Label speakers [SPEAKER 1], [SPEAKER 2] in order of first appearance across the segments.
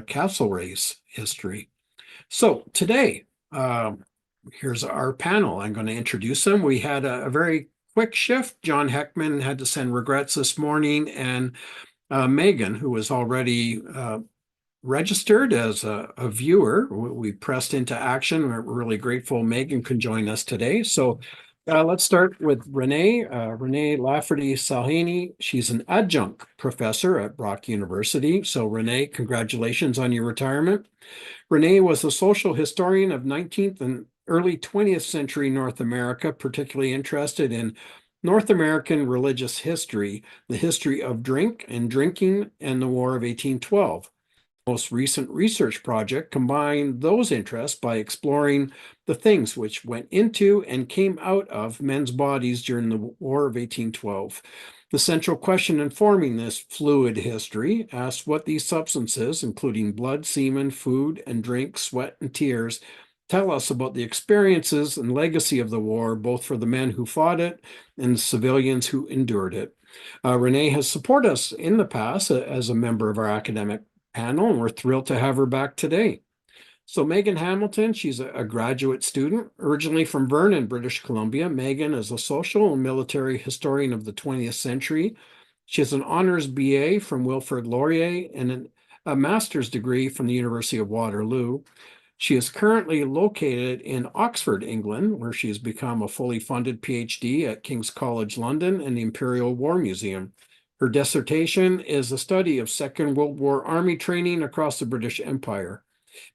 [SPEAKER 1] castle race history. So today, here's our panel. I'm going to introduce them. We had a very quick shift. John Heckman had to send regrets this morning, and Megan, who was already registered as a viewer, we pressed into action. We're really grateful Megan can join us today. So let's start with Renee Lafferty-Salhani. She's an adjunct professor at Brock University. So Renee, congratulations on your retirement. Renee was a social historian of 19th and early 20th century North America, particularly interested in North American religious history, the history of drink and drinking, and the War of 1812. Most recent research project combined those interests by exploring the things which went into and came out of men's bodies during the War of 1812. The central question informing this fluid history asks what these substances, including blood, semen, food and drink, sweat and tears, tell us about the experiences and legacy of the war, both for the men who fought it and the civilians who endured it. Renee has supported us in the past as a member of our academic panel, and we're thrilled to have her back today. So Megan Hamilton, she's a graduate student, originally from Vernon, British Columbia. Megan is a social and military historian of the 20th century. She has an honors BA from Wilfrid Laurier and a master's degree from the University of Waterloo. She is currently located in Oxford, England, where she has become a fully funded PhD at King's College London and the Imperial War Museum. Her dissertation is a study of Second World War Army training across the British Empire.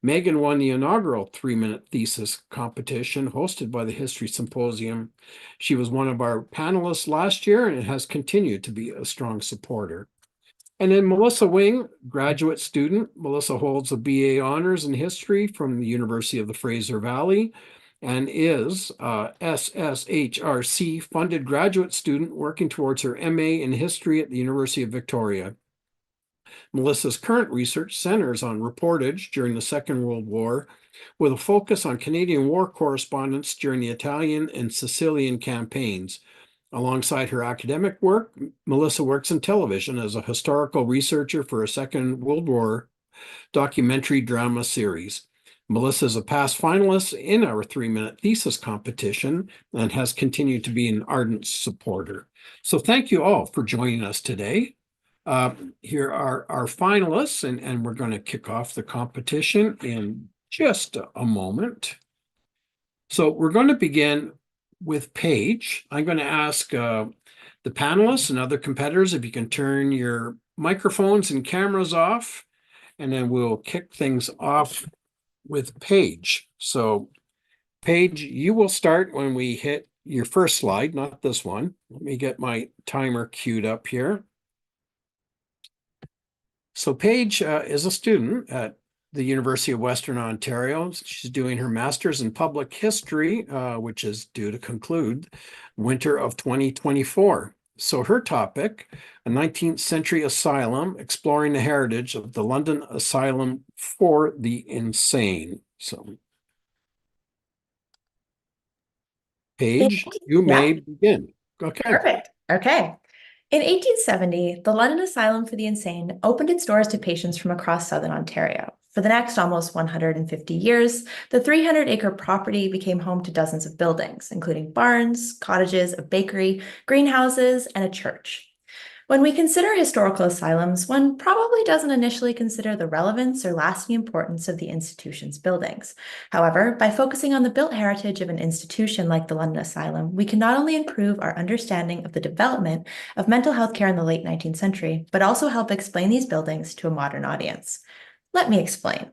[SPEAKER 1] Megan won the inaugural 3-minute thesis competition hosted by the History Symposium. She was one of our panelists last year and has continued to be a strong supporter. And then Melissa Wing, graduate student. Melissa holds a BA Honors in History from the University of the Fraser Valley and is a SSHRC funded graduate student working towards her MA in History at the University of Victoria. Melissa's current research centers on reportage during the Second World War, with a focus on Canadian war correspondence during the Italian and Sicilian campaigns. Alongside her academic work, Melissa works in television as a historical researcher for a Second World War documentary drama series. Melissa is a past finalist in our 3-minute thesis competition and has continued to be an ardent supporter. So thank you all for joining us today. Here are our finalists, and we're going to kick off the competition in just a moment. So we're going to begin with Paige. I'm going to ask the panelists and other competitors if you can turn your microphones and cameras off, and then we'll kick things off with Paige. So Paige, you will start when we hit your first slide, not this one. Let me get my timer queued up here. So Paige is a student at the University of Western Ontario. She's doing her master's in public history, which is due to conclude winter of 2024. So her topic, a 19th century asylum, exploring the heritage of the London Asylum for the Insane. So Paige, you may begin. Okay.
[SPEAKER 2] Perfect. Okay. In 1870, the London Asylum for the Insane opened its doors to patients from across southern Ontario. For the next almost 150 years, the 300-acre property became home to dozens of buildings, including barns, cottages, a bakery, greenhouses, and a church. When we consider historical asylums, one probably doesn't initially consider the relevance or lasting importance of the institution's buildings. However, by focusing on the built heritage of an institution like the London Asylum, we can not only improve our understanding of the development of mental health care in the late 19th century, but also help explain these buildings to a modern audience. Let me explain.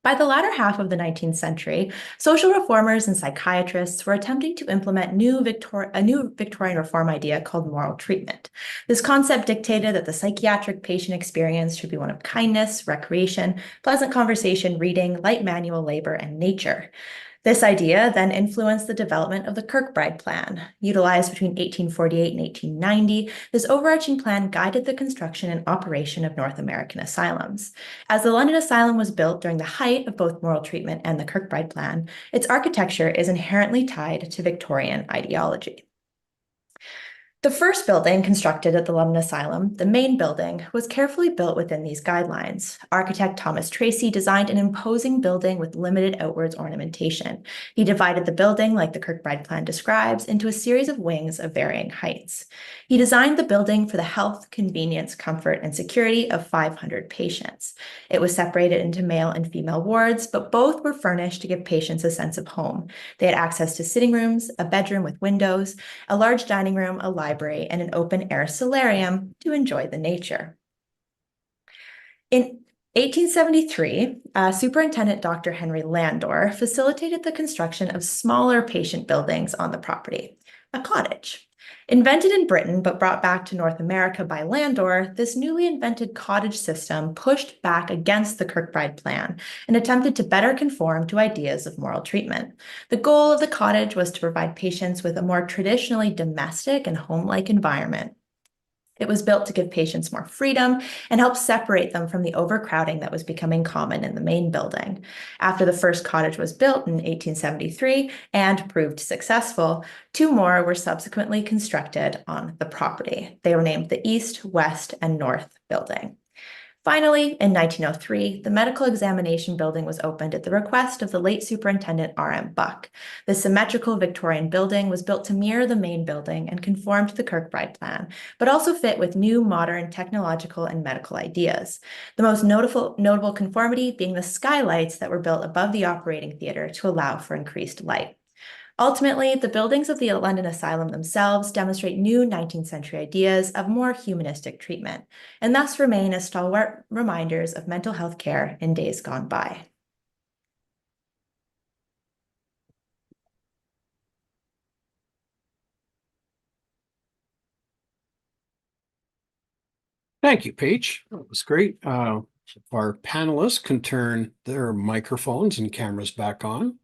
[SPEAKER 2] By the latter half of the 19th century, social reformers and psychiatrists were attempting to implement a new Victorian reform idea called moral treatment. This concept dictated that the psychiatric patient experience should be one of kindness, recreation, pleasant conversation, reading, light manual labor, and nature. This idea then influenced the development of the Kirkbride Plan. Utilized between 1848 and 1890, this overarching plan guided the construction and operation of North American asylums. As the London Asylum was built during the height of both moral treatment and the Kirkbride Plan, its architecture is inherently tied to Victorian ideology. The first building constructed at the London Asylum, the main building, was carefully built within these guidelines. Architect Thomas Tracy designed an imposing building with limited outwards ornamentation. He divided the building, like the Kirkbride plan describes, into a series of wings of varying heights. He designed the building for the health, convenience, comfort, and security of 500 patients. It was separated into male and female wards, but both were furnished to give patients a sense of home. They had access to sitting rooms, a bedroom with windows, a large dining room, a library, and an open-air solarium to enjoy the nature. In 1873, Superintendent Dr. Henry Landor facilitated the construction of smaller patient buildings on the property, a cottage. Invented in Britain but brought back to North America by Landor, this newly invented cottage system pushed back against the Kirkbride plan and attempted to better conform to ideas of moral treatment. The goal of the cottage was to provide patients with a more traditionally domestic and home-like environment. It was built to give patients more freedom and help separate them from the overcrowding that was becoming common in the main building. After the first cottage was built in 1873 and proved successful, two more were subsequently constructed on the property. They were named the East, West, and North Building. Finally, in 1903, the medical examination building was opened at the request of the late Superintendent R.M. Buck. The symmetrical Victorian building was built to mirror the main building and conform to the Kirkbride plan, but also fit with new modern technological and medical ideas. The most notable conformity being the skylights that were built above the operating theater to allow for increased light. Ultimately, the buildings of the London Asylum themselves demonstrate new 19th century ideas of more humanistic treatment, and thus remain as stalwart reminders of mental health care in days gone by.
[SPEAKER 1] Thank you, Paige. That was great. Our panelists can turn their microphones and cameras back on.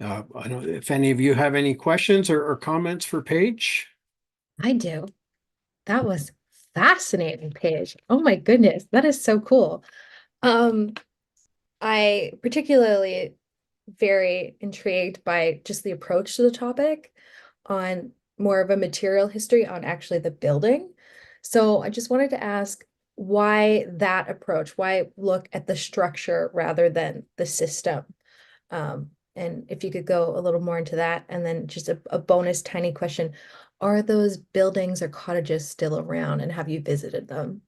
[SPEAKER 1] I don't know if any of you have any questions or comments for Paige.
[SPEAKER 3] I do. That was fascinating, Paige. Oh my goodness, that is so cool. Um, I particularly very intrigued by just the approach to the topic on more of a material history on actually the building. So I just wanted to ask why that approach? Why look at the structure rather than the system? And if you could go a little more into that, and then just a bonus tiny question. Are those buildings or cottages still around, and have you visited them?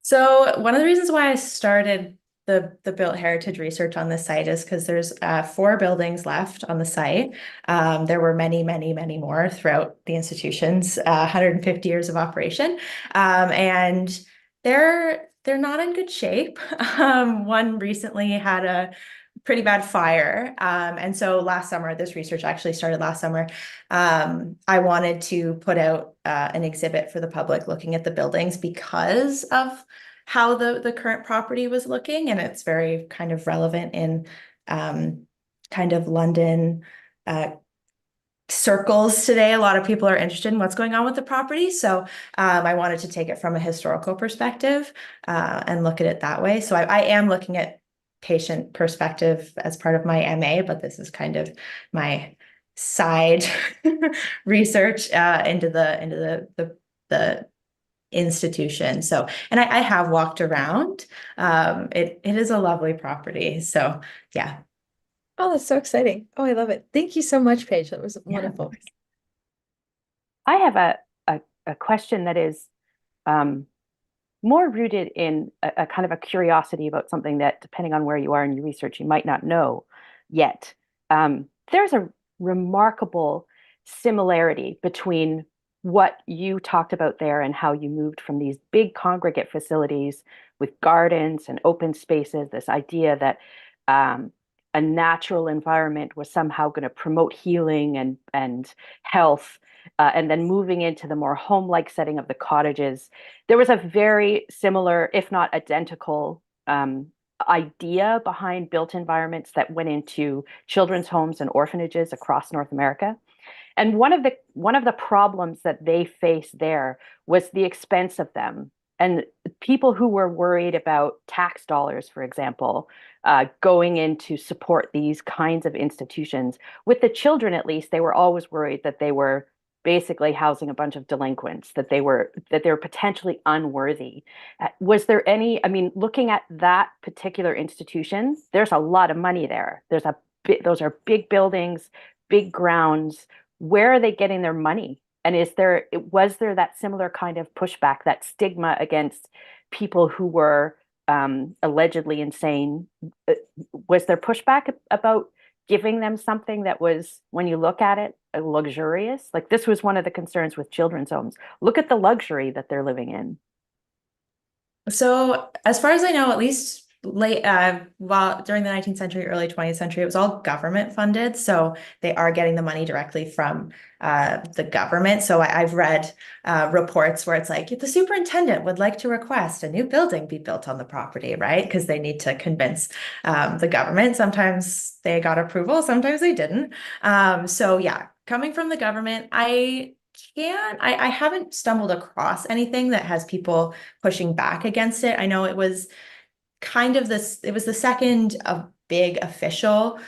[SPEAKER 2] So one of the reasons why I started the built heritage research on this site is because there's 4 buildings left on the site. There were many, many, many more throughout the institution's 150 years of operation, and they're not in good shape. One recently had a pretty bad fire, and so last summer, this research actually started last summer. I wanted to put out an exhibit for the public looking at the buildings because of how the current property was looking, and it's very kind of relevant in kind of London circles today. A lot of people are interested in what's going on with the property, so I wanted to take it from a historical perspective and look at it that way. So I am looking at patient perspective as part of my MA, but this is kind of my side research into the institution. So, and I have walked around. It is a lovely property. So yeah.
[SPEAKER 3] Oh, that's so exciting. Oh, I love it. Thank you so much, Paige. That was
[SPEAKER 2] Yeah.
[SPEAKER 3] wonderful.
[SPEAKER 4] I have a question that is more rooted in a kind of a curiosity about something that, depending on where you are in your research, you might not know yet. There's a remarkable similarity between what you talked about there and how you moved from these big congregate facilities with gardens and open spaces, this idea that a natural environment was somehow going to promote healing and health, and then moving into the more home-like setting of the cottages. There was a very similar, if not identical, idea behind built environments that went into children's homes and orphanages across North America. And one of the problems that they faced there was the expense of them. And people who were worried about tax dollars, for example, going in to support these kinds of institutions, with the children at least, they were always worried that they were basically housing a bunch of delinquents, that they were potentially unworthy. Was there any, I mean, looking at that particular institution, there's a lot of money there. Those are big buildings, big grounds. Where are they getting their money? And was there that similar kind of pushback, that stigma against people who were allegedly insane? Was there pushback about giving them something that was, when you look at it, luxurious? Like, this was one of the concerns with children's homes. Look at the luxury that they're living in.
[SPEAKER 2] So as far as I know, at least while during the 19th century, early 20th century, it was all government funded. So they are getting the money directly from the government. So I've read reports where it's like the superintendent would like to request a new building be built on the property, right? Because they need to convince the government. Sometimes they got approval, sometimes they didn't. So yeah, coming from the government, I haven't stumbled across anything that has people pushing back against it. I know it was it was the second big official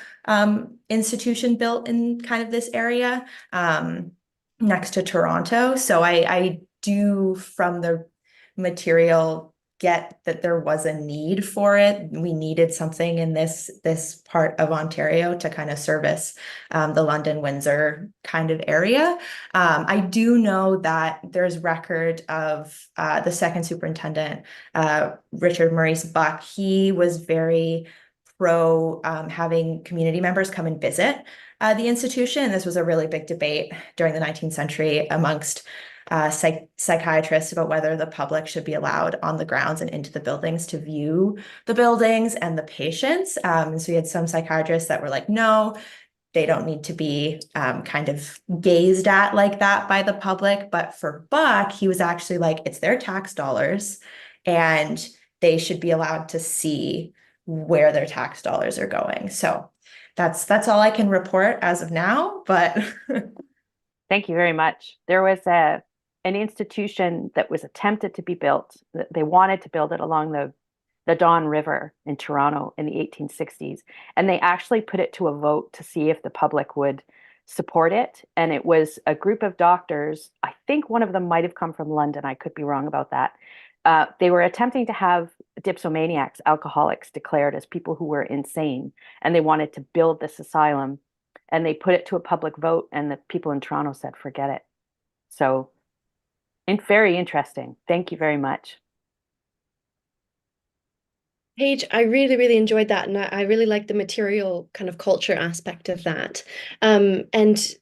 [SPEAKER 2] institution built in kind of this area next to Toronto. So I do, from the material, get that there was a need for it. We needed something in this part of Ontario to kind of service the London, Windsor kind of area. I do know that there's record of the second superintendent, Richard Maurice Buck. He was very pro having community members come and visit the institution. This was a really big debate during the 19th century amongst psychiatrists about whether the public should be allowed on the grounds and into the buildings to view the buildings and the patients. And so you had some psychiatrists that were like, no, they don't need to be kind of gazed at like that by the public. But for Buck, he was actually like, it's their tax dollars and they should be allowed to see where their tax dollars are going. So that's all I can report as of now, but
[SPEAKER 4] Thank you very much. There was an institution that was attempted to be built. They wanted to build it along the Don River in Toronto in the 1860s. And they actually put it to a vote to see if the public would support it. And it was a group of doctors. I think one of them might have come from London. I could be wrong about that. They were attempting to have dipsomaniacs, alcoholics, declared as people who were insane. And they wanted to build this asylum. And they put it to a public vote, and the people in Toronto said, forget it. So, very interesting. Thank you very much.
[SPEAKER 5] Paige, I really, really enjoyed that. And I really like the material kind of culture aspect of that. And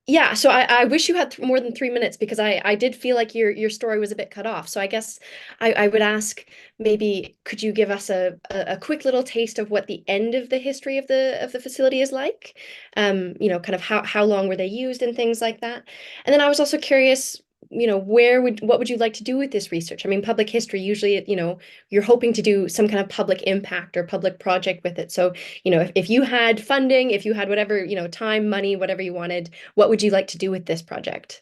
[SPEAKER 5] yeah, so I wish you had more than 3 minutes, because I did feel like your story was a bit cut off. So I guess I would ask, maybe could you give us a quick little taste of what the end of the history of the facility is like? Kind of how long were they used and things like that. And then I was also curious, what would you like to do with this research? I mean, public history, usually, you're hoping to do some kind of public impact or public project with it. So, if you had funding, if you had whatever, time, money, whatever you wanted, what would you like to do with this project?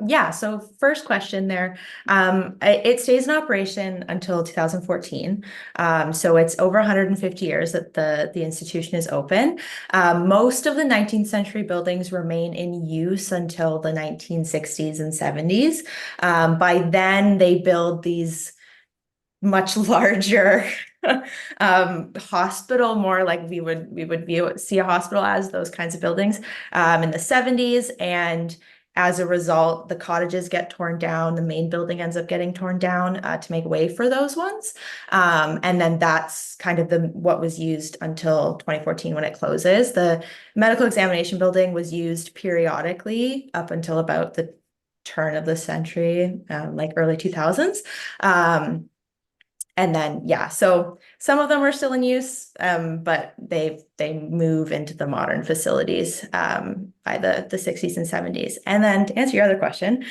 [SPEAKER 2] Yeah, so first question there. It stays in operation until 2014. So it's over 150 years that the institution is open. Most of the 19th century buildings remain in use until the 1960s and 70s. By then they build these much larger hospital, more like we would see a hospital as those kinds of buildings in the 70s. And as a result, the cottages get torn down. The main building ends up getting torn down to make way for those ones. And then that's kind of what was used until 2014 when it closes. The medical examination building was used periodically up until about the turn of the century, like early 2000s. And then, yeah, so some of them are still in use, but they move into the modern facilities by the 60s and 70s. And then to answer your other question,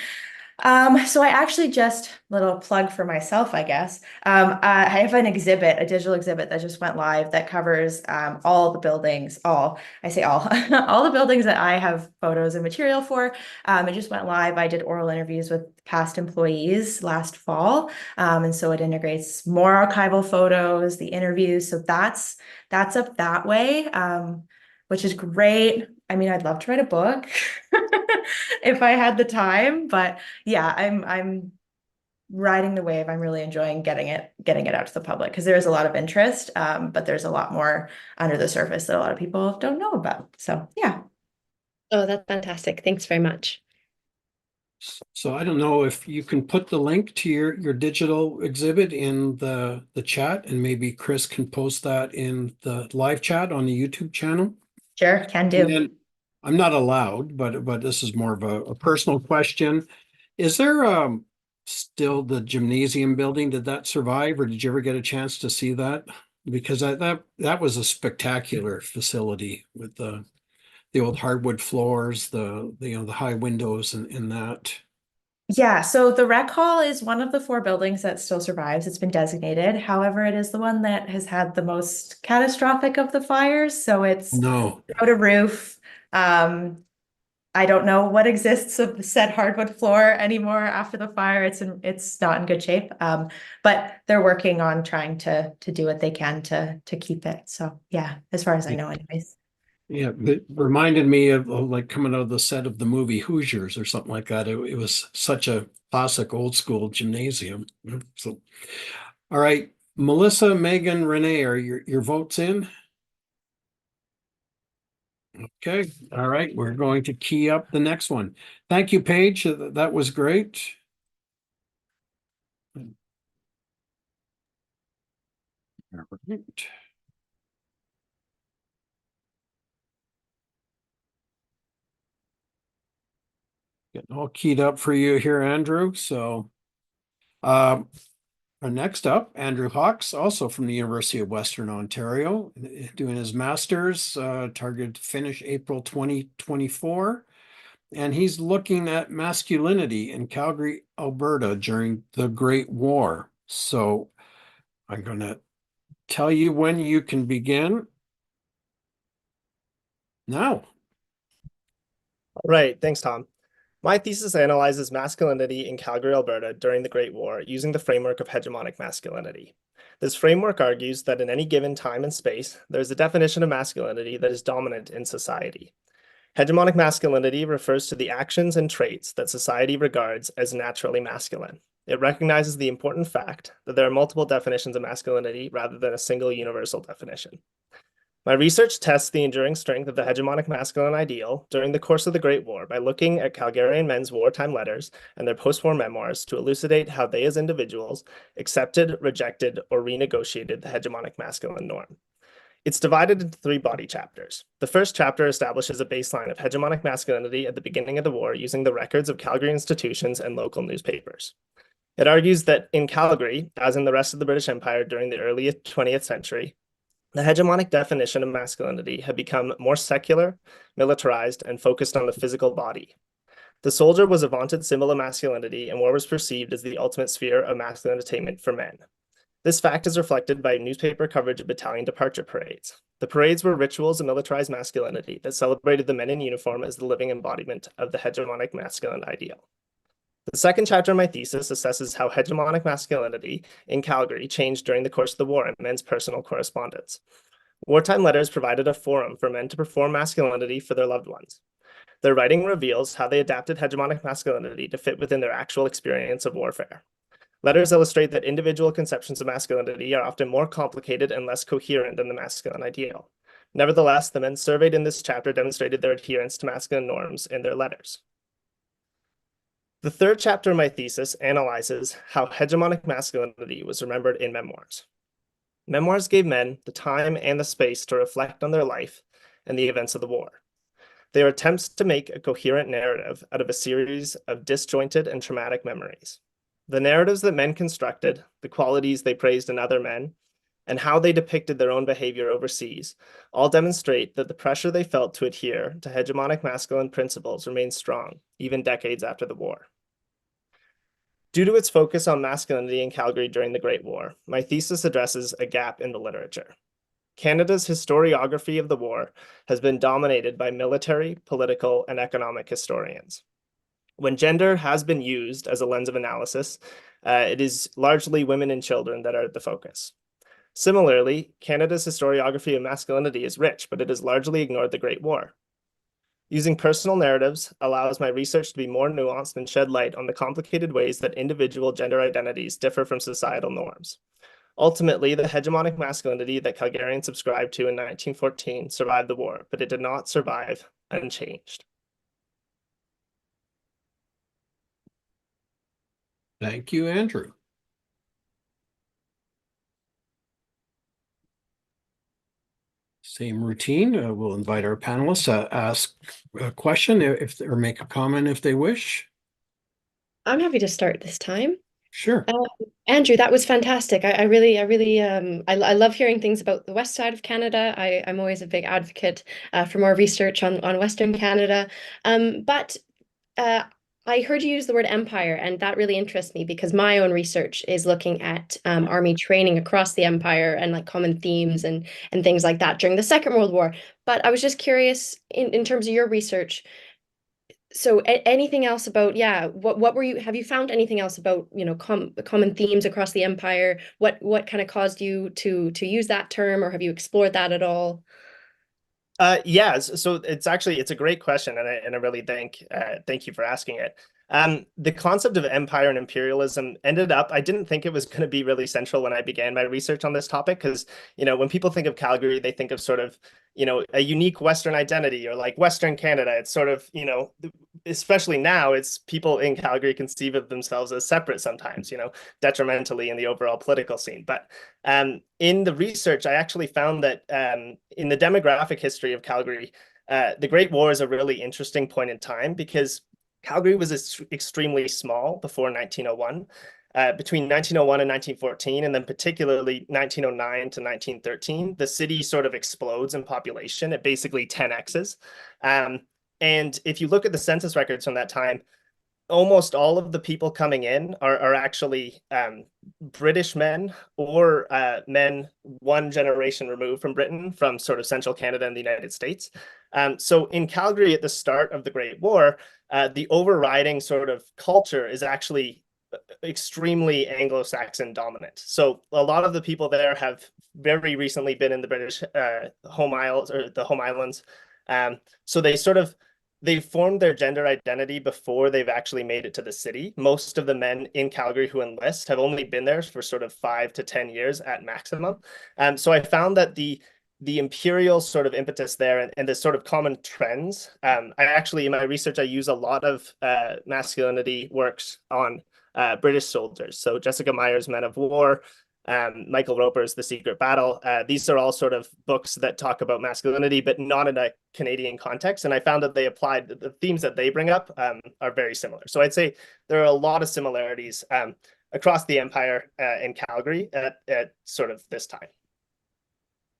[SPEAKER 2] So I actually just, little plug for myself, I guess. I have an exhibit, a digital exhibit that just went live that covers all the buildings, I say all, all the buildings that I have photos and material for. It just went live. I did oral interviews with past employees last fall. And so it integrates more archival photos, the interviews. So that's up that way, which is great. I mean, I'd love to write a book if I had the time, but yeah, I'm riding the wave. I'm really enjoying getting it out to the public because there's a lot of interest, but there's a lot more under the surface that a lot of people don't know about. So yeah.
[SPEAKER 5] Oh, that's fantastic. Thanks very much.
[SPEAKER 1] So I don't know if you can put the link to your digital exhibit in the chat, and maybe Chris can post that in the live chat on the YouTube channel.
[SPEAKER 2] Sure, can
[SPEAKER 1] And
[SPEAKER 2] do.
[SPEAKER 1] then I'm not allowed, but this is more of a personal question. Is there still the gymnasium building? Did that survive, or did you ever get a chance to see that? Because that was a spectacular facility with the old hardwood floors, the high windows and that.
[SPEAKER 2] Yeah, so the rec hall is one of the four buildings that still survives. It's been designated. However, it is the one that has had the most catastrophic of the fires. So it's
[SPEAKER 1] No.
[SPEAKER 2] without a roof. I don't know what exists of the said hardwood floor anymore after the fire. It's not in good shape. But they're working on trying to do what they can to keep it. So yeah, as far as I know, anyways.
[SPEAKER 1] Yeah, it reminded me of like coming out of the set of the movie Hoosiers or something like that. It was such a classic old school gymnasium. So, all right, Melissa, Megan, Renee, are your votes in? Okay, all right, we're going to key up the next one. Thank you, Paige. That was great. All right. Getting all keyed up for you here, Andrew. So, next up, Andrew Hawks, also from the University of Western Ontario, doing his master's, targeted to finish April 2024. And he's looking at masculinity in Calgary, Alberta during the Great War. So I'm going to tell you when you can begin. Now.
[SPEAKER 6] Right, thanks, Tom. My thesis analyzes masculinity in Calgary, Alberta during the Great War using the framework of hegemonic masculinity. This framework argues that in any given time and space, there is a definition of masculinity that is dominant in society. Hegemonic masculinity refers to the actions and traits that society regards as naturally masculine. It recognizes the important fact that there are multiple definitions of masculinity rather than a single universal definition. My research tests the enduring strength of the hegemonic masculine ideal during the course of the Great War by looking at Calgarian men's wartime letters and their post-war memoirs to elucidate how they as individuals accepted, rejected, or renegotiated the hegemonic masculine norm. It's divided into three body chapters. The first chapter establishes a baseline of hegemonic masculinity at the beginning of the war using the records of Calgary institutions and local newspapers. It argues that in Calgary, as in the rest of the British Empire during the early 20th century, the hegemonic definition of masculinity had become more secular, militarized, and focused on the physical body. The soldier was a vaunted symbol of masculinity, and war was perceived as the ultimate sphere of masculine attainment for men. This fact is reflected by newspaper coverage of battalion departure parades. The parades were rituals of militarized masculinity that celebrated the men in uniform as the living embodiment of the hegemonic masculine ideal. The second chapter of my thesis assesses how hegemonic masculinity in Calgary changed during the course of the war in men's personal correspondence. Wartime letters provided a forum for men to perform masculinity for their loved ones. Their writing reveals how they adapted hegemonic masculinity to fit within their actual experience of warfare. Letters illustrate that individual conceptions of masculinity are often more complicated and less coherent than the masculine ideal. Nevertheless, the men surveyed in this chapter demonstrated their adherence to masculine norms in their letters. The third chapter of my thesis analyzes how hegemonic masculinity was remembered in memoirs. Memoirs gave men the time and the space to reflect on their life and the events of the war. They are attempts to make a coherent narrative out of a series of disjointed and traumatic memories. The narratives that men constructed, the qualities they praised in other men, and how they depicted their own behavior overseas all demonstrate that the pressure they felt to adhere to hegemonic masculine principles remained strong, even decades after the war. Due to its focus on masculinity in Calgary during the Great War, my thesis addresses a gap in the literature. Canada's historiography of the war has been dominated by military, political, and economic historians. When gender has been used as a lens of analysis, it is largely women and children that are at the focus. Similarly, Canada's historiography of masculinity is rich, but it has largely ignored the Great War. Using personal narratives allows my research to be more nuanced and shed light on the complicated ways that individual gender identities differ from societal norms. Ultimately, the hegemonic masculinity that Calgarians subscribed to in 1914 survived the war, but it did not survive unchanged.
[SPEAKER 1] Thank you, Andrew. Same routine. We'll invite our panelists to ask a question or make a comment if they wish.
[SPEAKER 5] I'm happy to start this time.
[SPEAKER 1] Sure.
[SPEAKER 5] Andrew, that was fantastic. I really, I love hearing things about the west side of Canada. I'm always a big advocate for more research on Western Canada. But I heard you use the word empire, and that really interests me because my own research is looking at army training across the empire and like common themes and things like that during the Second World War. But I was just curious in terms of your research. So anything else about, yeah, what were you, have you found anything else about, you know, common themes across the empire? What kind of caused you to use that term, or have you explored that at all?
[SPEAKER 6] Yeah, so it's a great question, and I really thank you for asking it. The concept of empire and imperialism ended up, I didn't think it was going to be really central when I began my research on this topic, because, you know, when people think of Calgary, they think of sort of, you know, a unique Western identity or like Western Canada. It's sort of, you know, especially now, it's people in Calgary conceive of themselves as separate sometimes, you know, detrimentally in the overall political scene. But in the research, I actually found that in the demographic history of Calgary, the Great War is a really interesting point in time because Calgary was extremely small before 1901. Between 1901 and 1914, and then particularly 1909 to 1913, the city sort of explodes in population. It basically 10x's. And if you look at the census records from that time, almost all of the people coming in are actually British men or men one generation removed from Britain, from sort of central Canada and the United States. So in Calgary at the start of the Great War, the overriding sort of culture is actually extremely Anglo-Saxon dominant. So a lot of the people there have very recently been in the British home isles or the home islands. So they've formed their gender identity before they've actually made it to the city. Most of the men in Calgary who enlist have only been there for sort of 5 to 10 years at maximum. So I found that the imperial sort of impetus there and the sort of common trends. I actually, in my research, I use a lot of masculinity works on British soldiers. So Jessica Meyer's Men of War, Michael Roper's The Secret Battle. These are all sort of books that talk about masculinity, but not in a Canadian context. And I found that they applied, the themes that they bring up are very similar. So I'd say there are a lot of similarities across the empire in Calgary at sort of this time.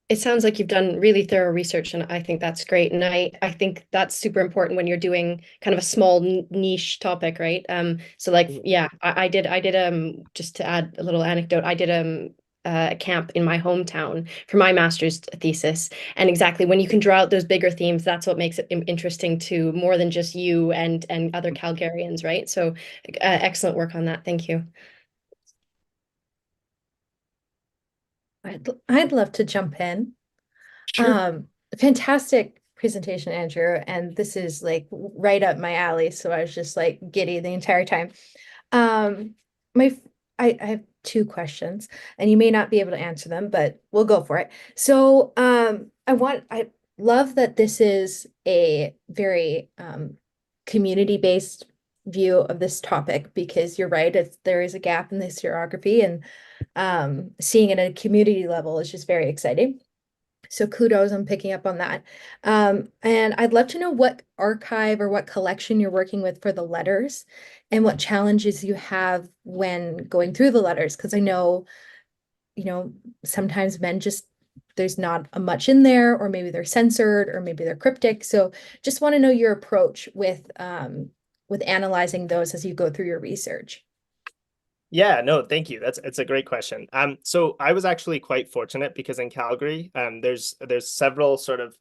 [SPEAKER 5] It sounds like you've done really thorough research, and I think that's great. And I think that's super important when you're doing kind of a small niche topic, right? So like, yeah, I did just to add a little anecdote, I did a camp in my hometown for my master's thesis. And exactly when you can draw out those bigger themes, that's what makes it interesting to more than just you and other Calgarians, right? So excellent work on that. Thank you.
[SPEAKER 3] I'd love to jump in.
[SPEAKER 1] Sure.
[SPEAKER 3] Fantastic presentation, Andrew, and this is like right up my alley. So I was just like giddy the entire time. I have two questions, and you may not be able to answer them, but we'll go for it. So I love that this is a very community-based view of this topic, because you're right, there is a gap in the historiography, and seeing it at a community level is just very exciting. So kudos on picking up on that. And I'd love to know what archive or what collection you're working with for the letters, and what challenges you have when going through the letters. Because I know, you know, sometimes men just, there's not a much in there, or maybe they're censored, or maybe they're cryptic. So just want to know your approach with analyzing those as you go through your research.
[SPEAKER 6] Yeah, no, thank you. It's a great question. So I was actually quite fortunate because in Calgary, there's several sort of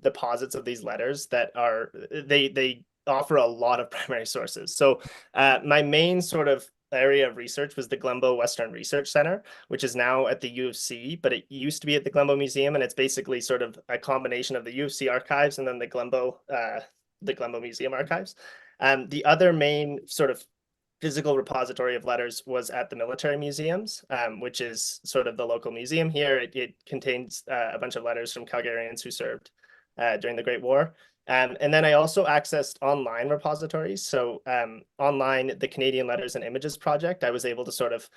[SPEAKER 6] deposits of these letters that are they offer a lot of primary sources. So my main sort of area of research was the Glenbow Western Research Center, which is now at the U of C, but it used to be at the Glenbow Museum, and it's basically sort of a combination of the U of C archives and then the Glenbow Museum archives. The other main sort of physical repository of letters was at the military museums, which is sort of the local museum here. It contains a bunch of letters from Calgarians who served during the Great War. And then I also accessed online repositories. So online, the Canadian Letters and Images Project, I was able to sort of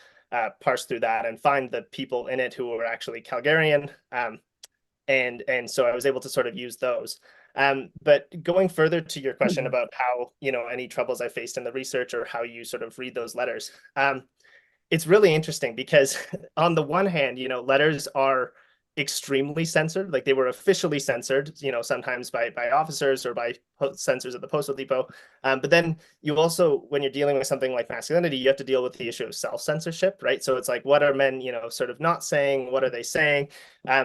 [SPEAKER 6] parse through that and find the people in it who were actually Calgarian. And so I was able to sort of use those. But going further to your question about how, any troubles I faced in the research or how you sort of read those letters, it's really interesting because on the one hand, letters are extremely censored. Like they were officially censored, sometimes by officers or by censors at the postal depot. But then you also, when you're dealing with something like masculinity, you have to deal with the issue of self-censorship, right? So it's like, what are men, sort of not saying? What are they saying?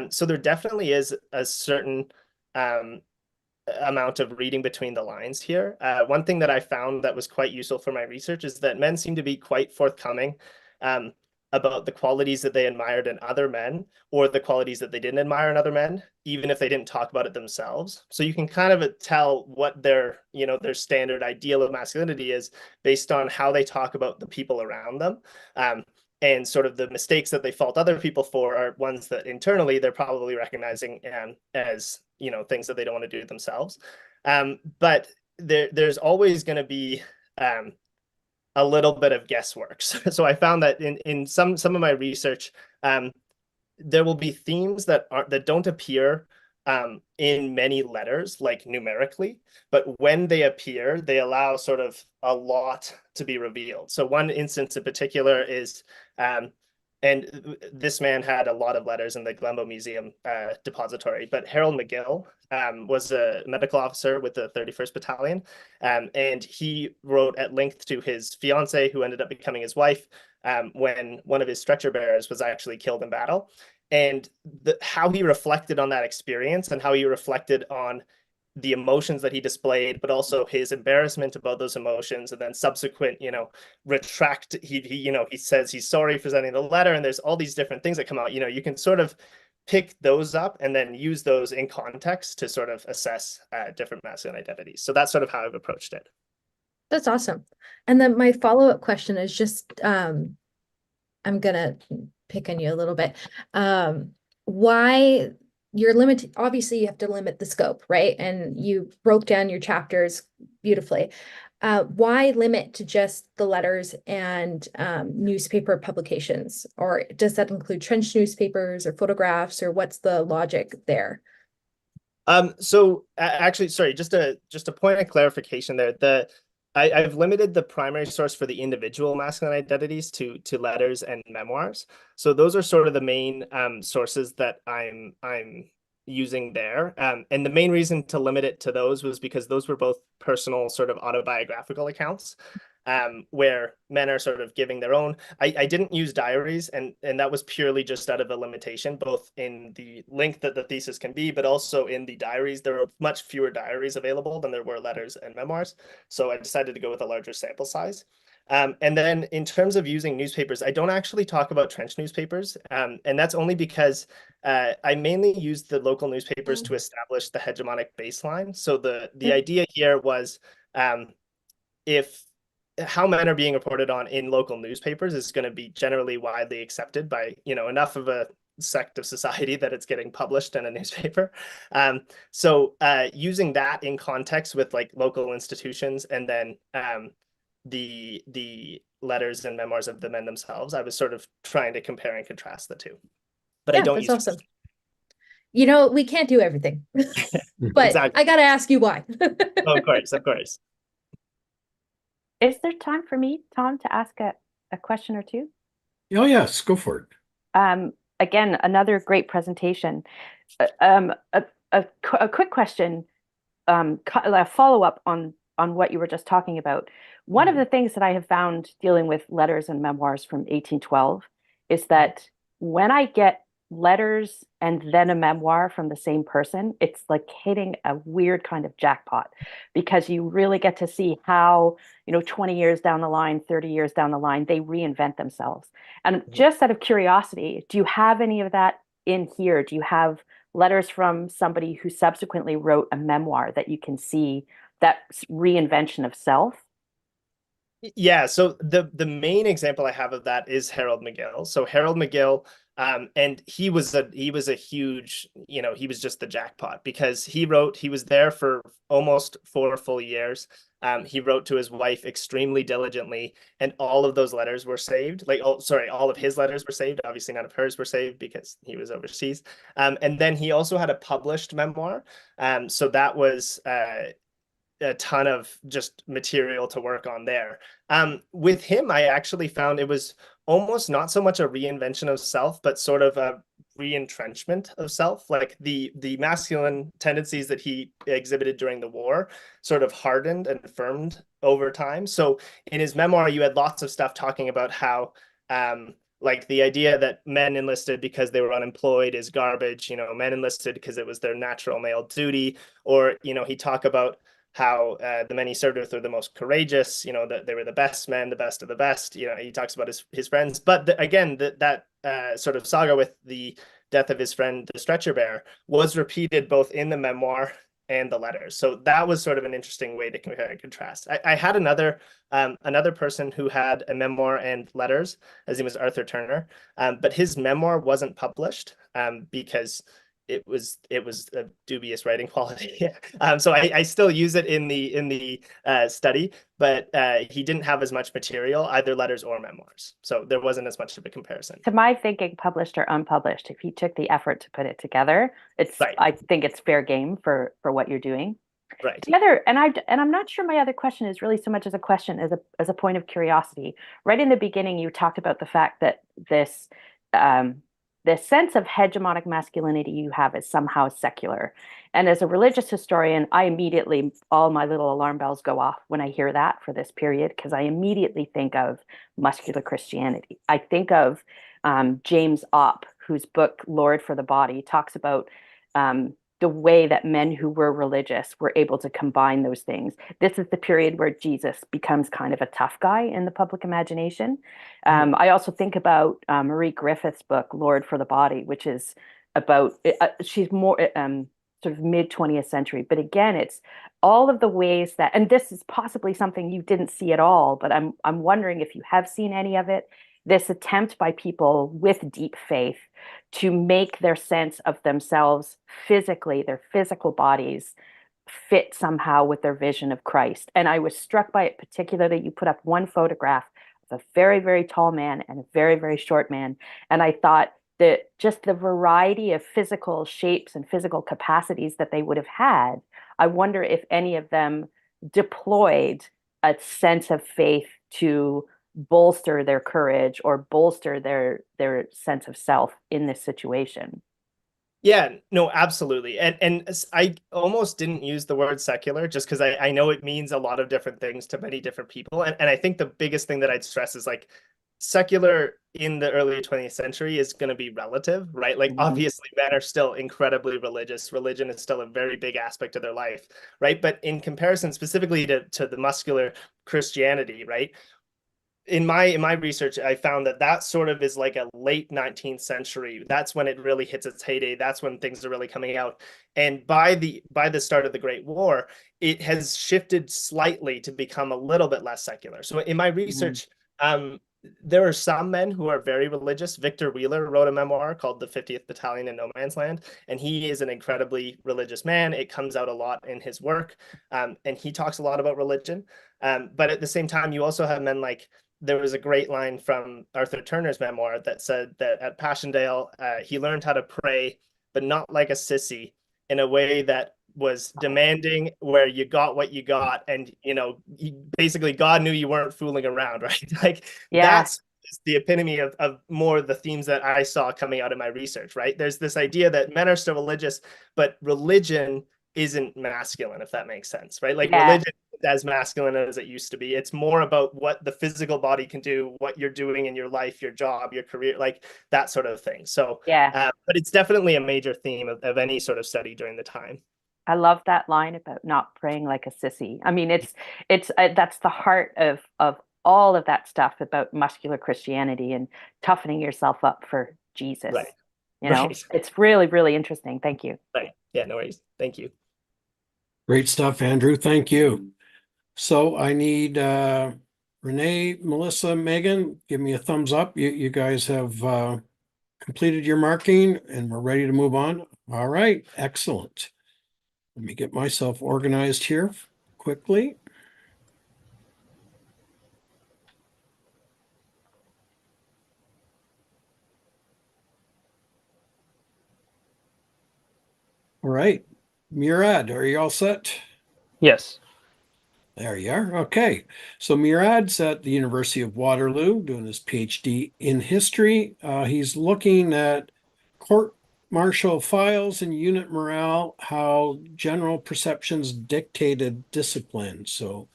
[SPEAKER 6] So there definitely is a certain amount of reading between the lines here. One thing that I found that was quite useful for my research is that men seem to be quite forthcoming about the qualities that they admired in other men or the qualities that they didn't admire in other men, even if they didn't talk about it themselves. So you can kind of tell what their standard ideal of masculinity is based on how they talk about the people around them. And sort of the mistakes that they fault other people for are ones that internally they're probably recognizing as things that they don't want to do themselves. But there's always going to be a little bit of guesswork. So I found that in some of my research, there will be themes that don't appear in many letters, like numerically, but when they appear, they allow sort of a lot to be revealed. So one instance in particular is, and this man had a lot of letters in the Glenbow Museum depository, but Harold McGill was a medical officer with the 31st Battalion, and he wrote at length to his fiancée, who ended up becoming his wife, when one of his stretcher bearers was actually killed in battle. And how he reflected on that experience and how he reflected on the emotions that he displayed, but also his embarrassment about those emotions, and then subsequent, retract. He says he's sorry for sending the letter, and there's all these different things that come out. You can sort of pick those up and then use those in context to sort of assess different masculine identities. So that's sort of how I've approached it.
[SPEAKER 3] That's awesome. And then my follow-up question is just, I'm gonna pick on you a little bit. Why you're limited? Obviously, you have to limit the scope, right? And you broke down your chapters beautifully. Why limit to just the letters and newspaper publications? Or does that include trench newspapers or photographs, or what's the logic there?
[SPEAKER 6] So actually, sorry, just a point of clarification there. I've limited the primary source for the individual masculine identities to letters and memoirs. So those are sort of the main sources that I'm using there. And the main reason to limit it to those was because those were both personal sort of autobiographical accounts, where men are sort of giving their own. I didn't use diaries, and that was purely just out of a limitation, both in the length that the thesis can be, but also in the diaries. There are much fewer diaries available than there were letters and memoirs. So I decided to go with a larger sample size. And then in terms of using newspapers, I don't actually talk about trench newspapers. And that's only because I mainly used the local newspapers to establish the hegemonic baseline. So the idea here was if how men are being reported on in local newspapers is going to be generally widely accepted by, enough of a sect of society that it's getting published in a newspaper. So using that in context with like local institutions and then the letters and memoirs of the men themselves, I was sort of trying to compare and contrast the two. But I don't
[SPEAKER 3] That's
[SPEAKER 6] use
[SPEAKER 3] awesome. We can't do everything, but
[SPEAKER 6] exactly.
[SPEAKER 3] I gotta ask you why.
[SPEAKER 6] Oh, of course.
[SPEAKER 4] Is there time for me, Tom, to ask a question or two?
[SPEAKER 1] Oh, yes, go for it.
[SPEAKER 4] Again, another great presentation. A quick question, a follow-up on on what you were just talking about. One of the things that I have found dealing with letters and memoirs from 1812 is that when I get letters and then a memoir from the same person, it's like hitting a weird kind of jackpot, because you really get to see how, 20 years down the line, 30 years down the line, they reinvent themselves. And just out of curiosity, do you have any of that in here? Do you have letters from somebody who subsequently wrote a memoir that you can see that reinvention of self?
[SPEAKER 6] Yeah, so the main example I have of that is Harold McGill. So Harold McGill, and he was a huge, he was just the jackpot, because he was there for almost 4 full years. He wrote to his wife extremely diligently, and all of those letters were saved. All of his letters were saved. Obviously, none of hers were saved because he was overseas. And then he also had a published memoir. So that was a ton of just material to work on there. With him, I actually found it was almost not so much a reinvention of self, but sort of a re-entrenchment of self. Like the masculine tendencies that he exhibited during the war sort of hardened and firmed over time. So in his memoir, you had lots of stuff talking about how like the idea that men enlisted because they were unemployed is garbage. Men enlisted because it was their natural male duty. Or, he talked about how the men he served with were the most courageous, that they were the best men, the best of the best. He talks about his friends. But again, that sort of saga with the death of his friend, the stretcher bearer, was repeated both in the memoir and the letters. So that was sort of an interesting way to compare and contrast. I had another person who had a memoir and letters. His name was Arthur Turner, but his memoir wasn't published because it was a dubious writing quality. So I still use it in the study, but he didn't have as much material, either letters or memoirs. So there wasn't as much of a comparison.
[SPEAKER 4] To my thinking, published or unpublished, if he took the effort to put it together,
[SPEAKER 6] Right.
[SPEAKER 4] I think it's fair game for what you're doing.
[SPEAKER 6] Right.
[SPEAKER 4] The other, and I'm not sure my other question is really so much as a question as a point of curiosity. Right in the beginning, you talked about the fact that this sense of hegemonic masculinity you have is somehow secular. And as a religious historian, all my little alarm bells go off when I hear that for this period, because I immediately think of muscular Christianity. I think of James Opp, whose book, Lord for the Body, talks about the way that men who were religious were able to combine those things. This is the period where Jesus becomes kind of a tough guy in the public imagination. I also think about Marie Griffith's book, Lord for the Body, which is about, she's more sort of mid-20th century. But again, it's all of the ways that, and this is possibly something you didn't see at all, but I'm wondering if you have seen any of it, this attempt by people with deep faith to make their sense of themselves physically, their physical bodies, fit somehow with their vision of Christ. And I was struck by it, particularly you put up one photograph of a very, very tall man and a very, very short man. And I thought that just the variety of physical shapes and physical capacities that they would have had, I wonder if any of them deployed a sense of faith to bolster their courage or bolster their sense of self in this situation.
[SPEAKER 6] Yeah, no, absolutely. And I almost didn't use the word secular just because I know it means a lot of different things to many different people. And I think the biggest thing that I'd stress is like secular in the early 20th century is going to be relative, right? Like obviously men are still incredibly religious. Religion is still a very big aspect of their life, right? But in comparison specifically to the muscular Christianity, right? In my research, I found that sort of is like a late 19th century. That's when it really hits its heyday. That's when things are really coming out. And by the start of the Great War, it has shifted slightly to become a little bit less secular. So in my research, there are some men who are very religious. Victor Wheeler wrote a memoir called The 50th Battalion in No Man's Land, and he is an incredibly religious man. It comes out a lot in his work, and he talks a lot about religion. But at the same time, you also have men like, there was a great line from Arthur Turner's memoir that said that at Passchendaele, he learned how to pray, but not like a sissy, in a way that was demanding, where you got what you got. And, basically God knew you weren't fooling around, right? Like that's the epitome of more of the themes that I saw coming out of my research, right? There's this idea that men are still religious, but religion isn't masculine, if that makes sense, right? Like religion as masculine as it used to be. It's more about what the physical body can do, what you're doing in your life, your job, your career, like that sort of thing. So,
[SPEAKER 4] Yeah.
[SPEAKER 6] but it's definitely a major theme of any sort of study during the time.
[SPEAKER 4] I love that line about not praying like a sissy. I mean, it's that's the heart of all of that stuff about muscular Christianity and toughening yourself up for Jesus.
[SPEAKER 6] Right.
[SPEAKER 4] You know,
[SPEAKER 6] Right.
[SPEAKER 4] it's really, really interesting. Thank you.
[SPEAKER 6] Right. Yeah, no worries. Thank you.
[SPEAKER 1] Great stuff, Andrew. Thank you. So I need Renee, Melissa, Megan, give me a thumbs up. You guys have completed your marking and we're ready to move on. All right, excellent. Let me get myself organized here quickly. All right, Murad, are you all set?
[SPEAKER 7] Yes.
[SPEAKER 1] There you are. Okay. So Murad's at the University of Waterloo doing his PhD in history. He's looking at court-martial files and unit morale, how general perceptions dictated discipline. So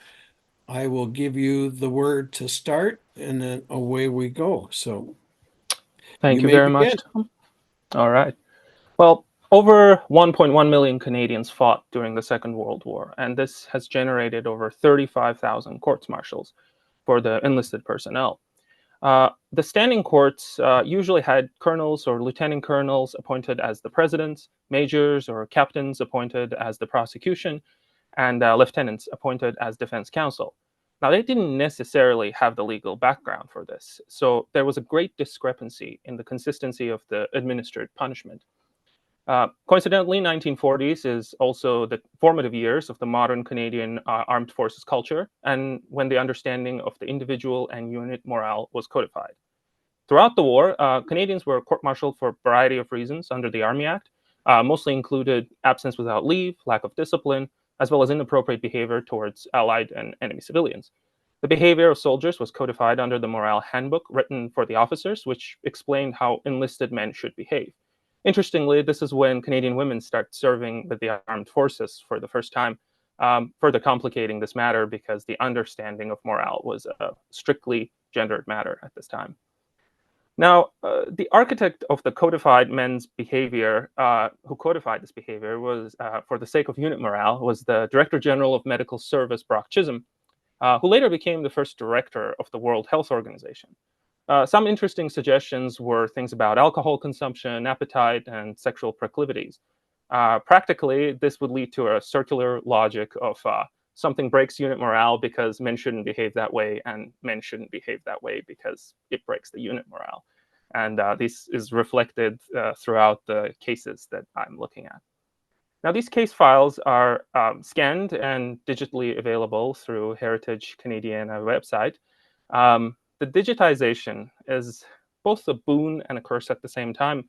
[SPEAKER 1] I will give you the word to start and then away we go. So
[SPEAKER 7] Thank you
[SPEAKER 1] may
[SPEAKER 7] very
[SPEAKER 1] begin.
[SPEAKER 7] much, Tom. All right. Well, over 1.1 million Canadians fought during the Second World War, and this has generated over 35,000 courts-martials for the enlisted personnel. The standing courts usually had colonels or lieutenant colonels appointed as the presidents, majors or captains appointed as the prosecution, and lieutenants appointed as defense counsel. Now, they didn't necessarily have the legal background for this, so there was a great discrepancy in the consistency of the administered punishment. Coincidentally, 1940s is also the formative years of the modern Canadian armed forces culture, and when the understanding of the individual and unit morale was codified. Throughout the war, Canadians were court-martialed for a variety of reasons under the Army Act, mostly included absence without leave, lack of discipline, as well as inappropriate behavior towards Allied and enemy civilians. The behavior of soldiers was codified under the Morale Handbook written for the officers, which explained how enlisted men should behave. Interestingly, this is when Canadian women start serving with the armed forces for the first time, further complicating this matter because the understanding of morale was a strictly gendered matter at this time. Now, the architect of the codified men's behavior, who codified this behavior, was, for the sake of unit morale, was the Director General of Medical Service, Brock Chisholm, who later became the first director of the World Health Organization. Some interesting suggestions were things about alcohol consumption, appetite, and sexual proclivities. Practically, this would lead to a circular logic of something breaks unit morale because men shouldn't behave that way, and men shouldn't behave that way because it breaks the unit morale. And this is reflected throughout the cases that I'm looking at. Now, these case files are scanned and digitally available through Heritage Canadiana website. The digitization is both a boon and a curse at the same time,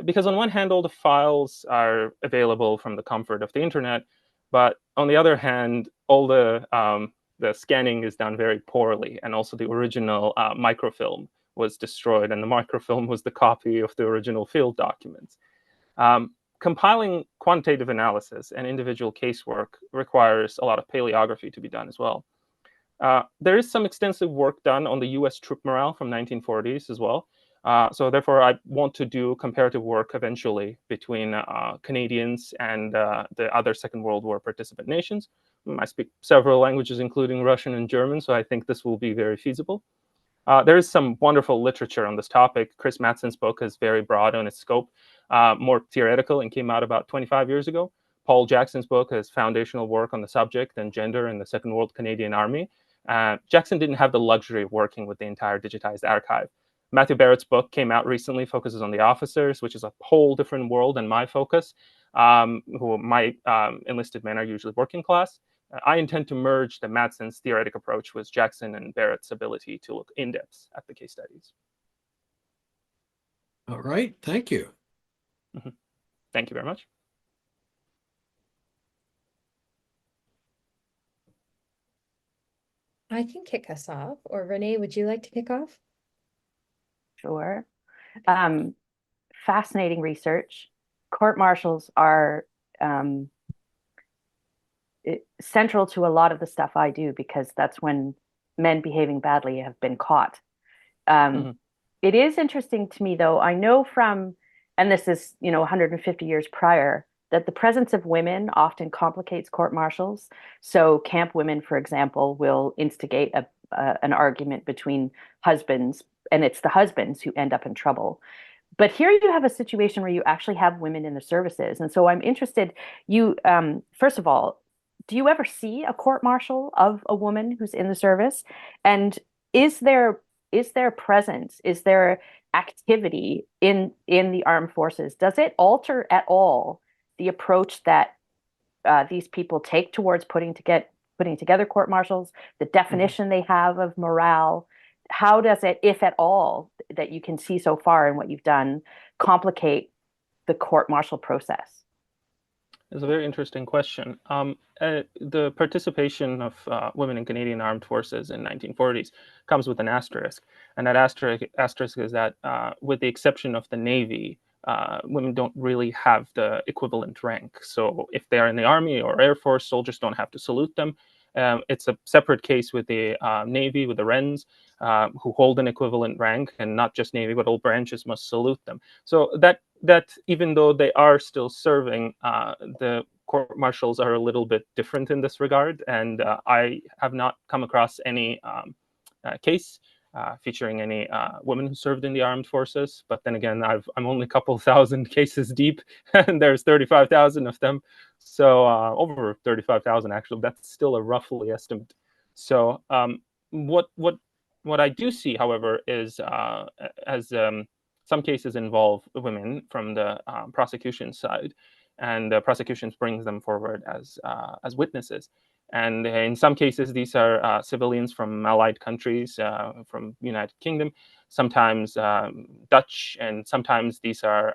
[SPEAKER 7] because on one hand, all the files are available from the comfort of the internet, but on the other hand, all the scanning is done very poorly, and also the original microfilm was destroyed, and the microfilm was the copy of the original field documents. Compiling quantitative analysis and individual casework requires a lot of paleography to be done as well. There is some extensive work done on the US troop morale from 1940s as well. So therefore, I want to do comparative work eventually between Canadians and the other Second World War participant nations. I speak several languages, including Russian and German, so I think this will be very feasible. There is some wonderful literature on this topic. Chris Mattson's book is very broad on its scope, more theoretical, and came out about 25 years ago. Paul Jackson's book is foundational work on the subject and gender in the Second World Canadian Army. Jackson didn't have the luxury of working with the entire digitized archive. Matthew Barrett's book came out recently, focuses on the officers, which is a whole different world than my focus, who my enlisted men are usually working class. I intend to merge the Mattson's theoretic approach with Jackson and Barrett's ability to look in depth at the case studies.
[SPEAKER 1] All right, thank you.
[SPEAKER 7] Thank you very much.
[SPEAKER 3] I can kick us off, or Renee, would you like to kick off?
[SPEAKER 4] Sure. Fascinating research. Court martials are central to a lot of the stuff I do, because that's when men behaving badly have been caught.
[SPEAKER 7] Mhm.
[SPEAKER 4] It is interesting to me, though. I know from, and this is, 150 years prior, that the presence of women often complicates court martials. So camp women, for example, will instigate an argument between husbands, and it's the husbands who end up in trouble. But here you have a situation where you actually have women in the services. And so I'm interested, first of all, do you ever see a court martial of a woman who's in the service? And is there presence, is there activity in the armed forces? Does it alter at all the approach that these people take towards putting together court martials, the definition they have of morale? How does it, if at all, that you can see so far in what you've done, complicate the court martial process?
[SPEAKER 7] It's a very interesting question. The participation of women in Canadian Armed Forces in 1940s comes with an asterisk, and that asterisk is that, with the exception of the Navy, women don't really have the equivalent rank. So if they are in the Army or Air Force, soldiers don't have to salute them. It's a separate case with the Navy, with the Wrens, who hold an equivalent rank, and not just Navy, but all branches must salute them. So that even though they are still serving, the court martials are a little bit different in this regard, and I have not come across any case featuring any women who served in the armed forces. But then again, I'm only a couple thousand cases deep, and there's 35,000 of them. So over 35,000 actually. That's still a roughly estimate. So what I do see, however, is as some cases involve women from the prosecution side, and prosecutions brings them forward as witnesses. And in some cases, these are civilians from allied countries, from United Kingdom, sometimes Dutch, and sometimes these are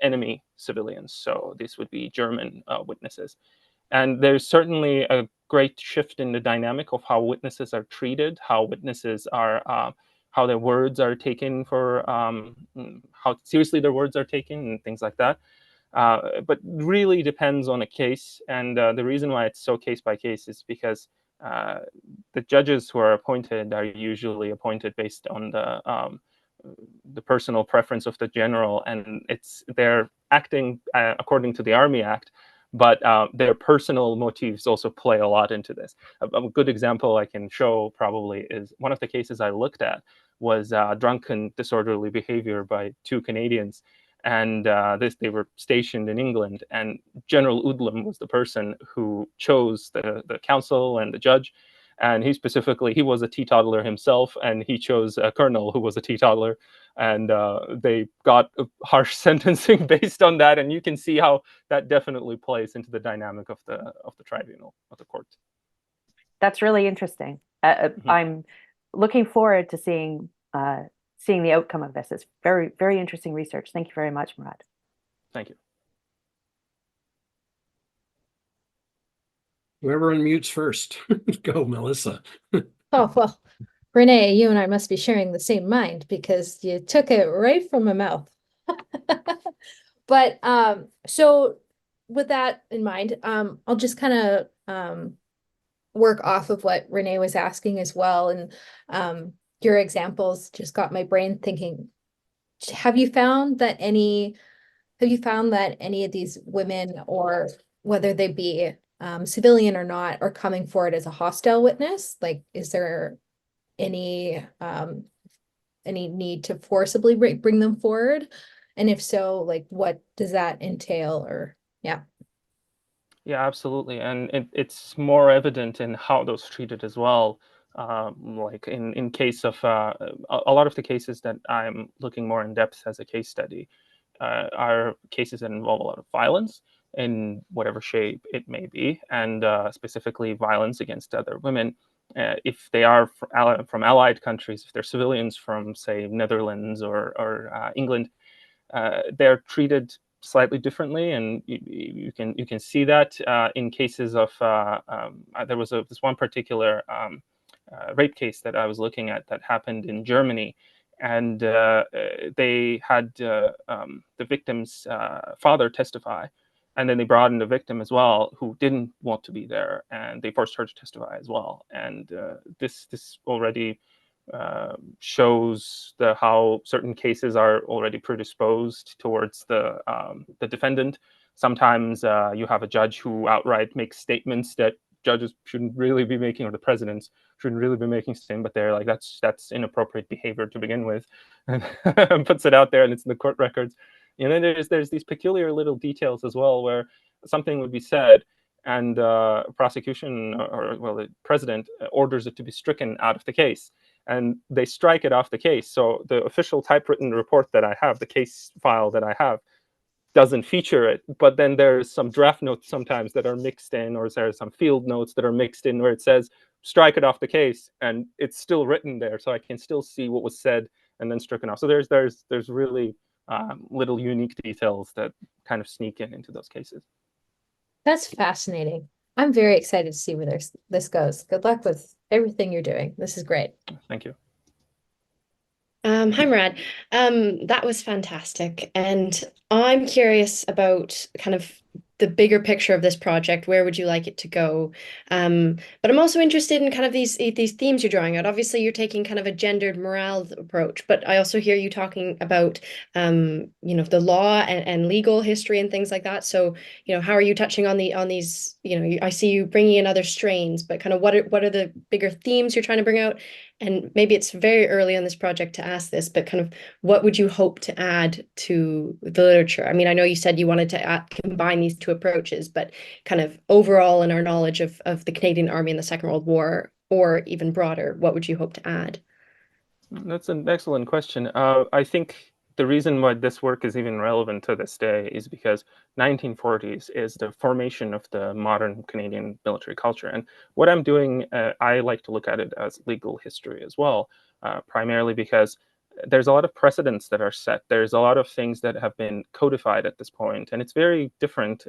[SPEAKER 7] enemy civilians. So this would be German witnesses. And there's certainly a great shift in the dynamic of how witnesses are treated, how witnesses are, how their words are taken for, how seriously their words are taken, and things like that. But really depends on a case. And the reason why it's so case by case is because the judges who are appointed are usually appointed based on the personal preference of the general, and they're acting according to the Army Act, but their personal motives also play a lot into this. A good example I can show probably is one of the cases I looked at was drunken disorderly behavior by two Canadians, and they were stationed in England, and General Udlum was the person who chose the counsel and the judge. And he was a teetotaler himself, and he chose a colonel who was a teetotaler, and they got a harsh sentencing based on that. And you can see how that definitely plays into the dynamic of the tribunal, of the court.
[SPEAKER 4] That's really interesting. I'm looking forward to seeing the outcome of this. It's very, very interesting research. Thank you very much, Murad.
[SPEAKER 7] Thank you.
[SPEAKER 1] Whoever unmutes first. Go, Melissa.
[SPEAKER 3] Oh, well, Renee, you and I must be sharing the same mind because you took it right from my mouth. But so with that in mind, I'll just kind of work off of what Renee was asking as well. And your examples just got my brain thinking. Have you found that any of these women, or whether they be civilian or not, are coming forward as a hostile witness? Like, is there any need to forcibly bring them forward? And if so, like, what does that entail? Or yeah.
[SPEAKER 7] Yeah, absolutely. And it's more evident in how those treated as well. Like in case of a lot of the cases that I'm looking more in depth as a case study are cases that involve a lot of violence in whatever shape it may be, and specifically violence against other women. If they are from allied countries, if they're civilians from, say, Netherlands or England, they're treated slightly differently, and you can see that in cases of there was this one particular rape case that I was looking at that happened in Germany, and they had the victim's father testify, And then they brought in the victim as well, who didn't want to be there, and they forced her to testify as well. And this already shows how certain cases are already predisposed towards the defendant. Sometimes you have a judge who outright makes statements that judges shouldn't really be making, or the presidents shouldn't really be making statements, but they're like, that's inappropriate behavior to begin with, and puts it out there, and it's in the court records. And then there's these peculiar little details as well, where something would be said, and prosecution, or well, the president orders it to be stricken out of the case, and they strike it off the case. So the official typewritten report that I have, the case file that I have, doesn't feature it, but then there's some draft notes sometimes that are mixed in, or there's some field notes that are mixed in where it says strike it off the case, and it's still written there, so I can still see what was said and then stricken off. So there's really little unique details that kind of sneak into those cases.
[SPEAKER 3] That's fascinating. I'm very excited to see where this goes. Good luck with everything you're doing. This is great.
[SPEAKER 7] Thank you.
[SPEAKER 5] Hi, Murad. That was fantastic. And I'm curious about kind of the bigger picture of this project. Where would you like it to go? But I'm also interested in kind of these themes you're drawing out. Obviously, you're taking kind of a gendered morale approach, but I also hear you talking about, the law and legal history and things like that. So, how are you touching on these, I see you bringing in other strains, but kind of what are the bigger themes you're trying to bring out? And maybe it's very early on this project to ask this, but kind of what would you hope to add to the literature? I mean, I know you said you wanted to combine these two approaches, but kind of overall in our knowledge of the Canadian Army in the Second World War, or even broader, what would you hope to add?
[SPEAKER 7] That's an excellent question. I think the reason why this work is even relevant to this day is because 1940s is the formation of the modern Canadian military culture. And what I'm doing, I like to look at it as legal history as well, primarily because there's a lot of precedents that are set. There's a lot of things that have been codified at this point, and it's very different.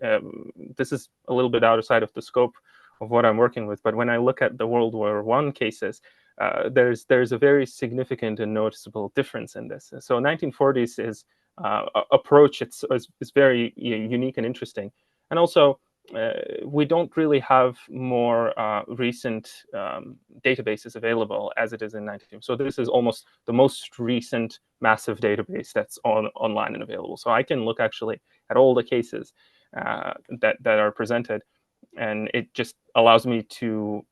[SPEAKER 7] This is a little bit outside of the scope of what I'm working with, but when I look at the World War I cases, there's a very significant and noticeable difference in this. So 1940s is approach is very unique and interesting, and also we don't really have more recent databases available as it is in 19. So this is almost the most recent massive database that's online and available. So I can look actually at all the cases that are presented, and it just allows me to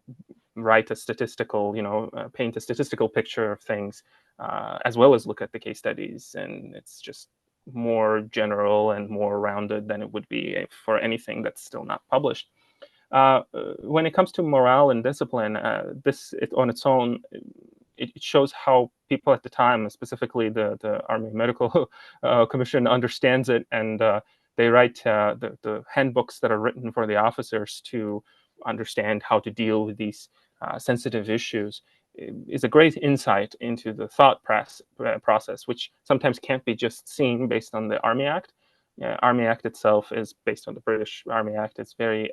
[SPEAKER 7] write a statistical, paint a statistical picture of things, as well as look at the case studies. And it's just more general and more rounded than it would be for anything that's still not published. When it comes to morale and discipline, on its own, it shows how people at the time, specifically the Army Medical Commission, understands it, and they write the handbooks that are written for the officers to understand how to deal with these sensitive issues. Is a great insight into the thought process, which sometimes can't be just seen based on the Army Act. Army Act itself is based on the British Army Act. It's very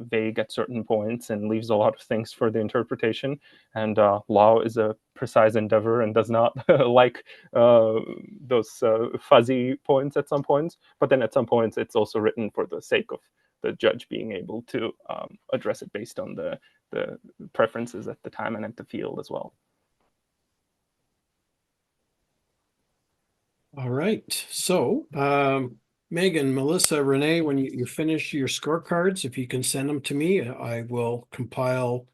[SPEAKER 7] vague at certain points and leaves a lot of things for the interpretation. And law is a precise endeavor and does not like those fuzzy points at some points. But then at some points, it's also written for the sake of the judge being able to address it based on the preferences at the time and at the field as well.
[SPEAKER 1] All right. So, Megan, Melissa, Renee, when you finish your scorecards, if you can send them to me, I will compile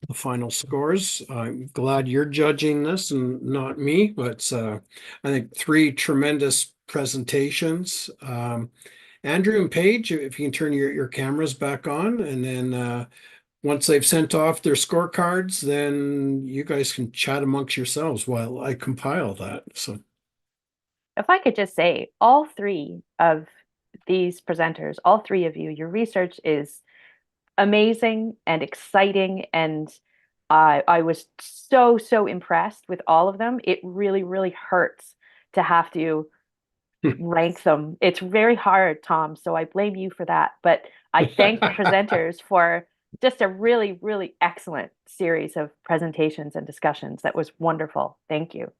[SPEAKER 1] the final scores. I'm glad you're judging this and not me, but I think 3 tremendous presentations. Andrew and Paige, if you can turn your cameras back on, and then once they've sent off their scorecards, then you guys can chat amongst yourselves while I compile that. So.
[SPEAKER 4] If I could just say, all 3 of these presenters, all 3 of you, your research is amazing and exciting, and I was so impressed with all of them. It really hurts to have to rank them. It's very hard, Tom, so I blame you for that. But I thank the presenters for just a really excellent series of presentations and discussions. That was wonderful. Thank you.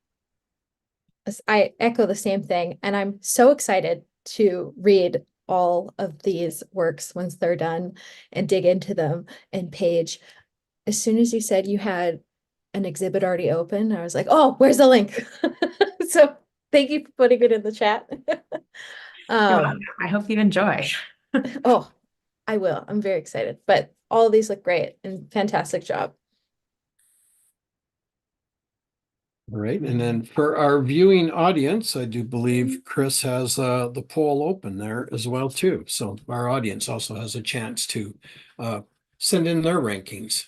[SPEAKER 3] I echo the same thing, and I'm so excited to read all of these works once they're done and dig into them. And Paige, as soon as you said you had an exhibit already open, I was like, oh, where's the link? So thank you for putting it in the chat.
[SPEAKER 2] I hope you enjoy.
[SPEAKER 3] Oh, I will. I'm very excited. But all of these look great and fantastic job.
[SPEAKER 1] All right, and then for our viewing audience, I do believe Chris has the poll open there as well too. So our audience also has a chance to send in their rankings.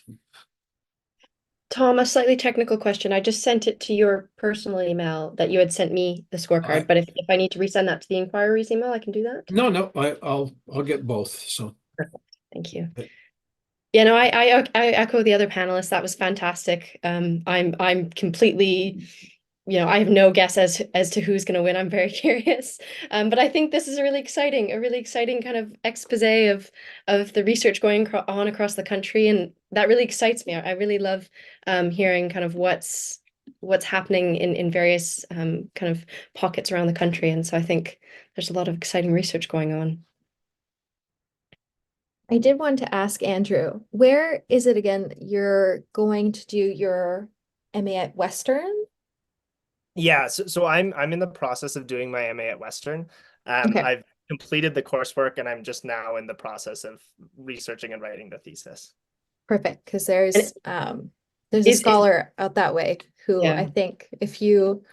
[SPEAKER 5] Tom, a slightly technical question. I just sent it to your personal email that you had sent me the scorecard, but if I need to resend that to the inquiries email, I can do that.
[SPEAKER 1] No, I'll get both. So
[SPEAKER 5] Perfect. Thank you.
[SPEAKER 1] Okay.
[SPEAKER 5] Yeah, no, I echo the other panelists. That was fantastic. I'm completely, I have no guess as to who's going to win. I'm very curious. But I think this is a really exciting kind of expose of the research going on across the country, and that really excites me. I really love hearing kind of what's happening in various kind of pockets around the country, and so I think there's a lot of exciting research going on.
[SPEAKER 3] I did want to ask Andrew, where is it again you're going to do your MA at Western?
[SPEAKER 6] Yeah, so I'm in the process of doing my MA at Western.
[SPEAKER 3] Okay.
[SPEAKER 6] I've completed the coursework and I'm just now in the process of researching and writing the thesis.
[SPEAKER 3] Perfect, because there's a
[SPEAKER 5] is-
[SPEAKER 3] scholar out that way who
[SPEAKER 5] Yeah.
[SPEAKER 3] I think if you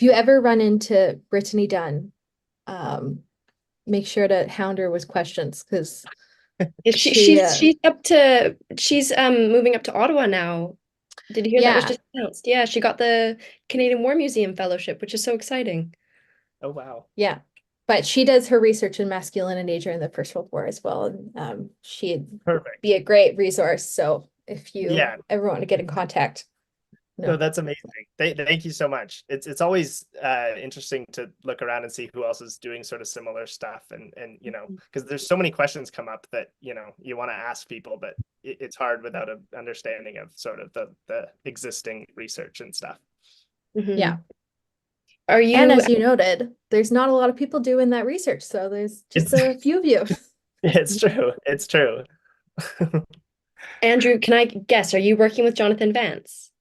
[SPEAKER 3] ever run into Brittany Dunn, make sure to hound her with questions because
[SPEAKER 5] she's moving up to Ottawa now. Did you hear that was
[SPEAKER 3] Yeah.
[SPEAKER 5] just announced? Yeah, she got the Canadian War Museum Fellowship, which is so exciting.
[SPEAKER 6] Oh, wow.
[SPEAKER 3] Yeah. But she does her research in masculinity during the First World War as well. And she'd
[SPEAKER 6] Perfect.
[SPEAKER 3] be a great resource. So if you
[SPEAKER 6] Yeah.
[SPEAKER 3] ever want to get in contact.
[SPEAKER 6] No, that's amazing. Thank you so much. It's always interesting to look around and see who else is doing sort of similar stuff, and because there's so many questions come up that you want to ask people, but it's hard without an understanding of sort of the existing research and stuff.
[SPEAKER 5] Mhm.
[SPEAKER 3] Yeah.
[SPEAKER 5] Are you?
[SPEAKER 3] And as you noted, there's not a lot of people doing that research. So there's just a few of you.
[SPEAKER 6] It's true. It's true.
[SPEAKER 5] Andrew, can I guess? Are you working with Jonathan Vance?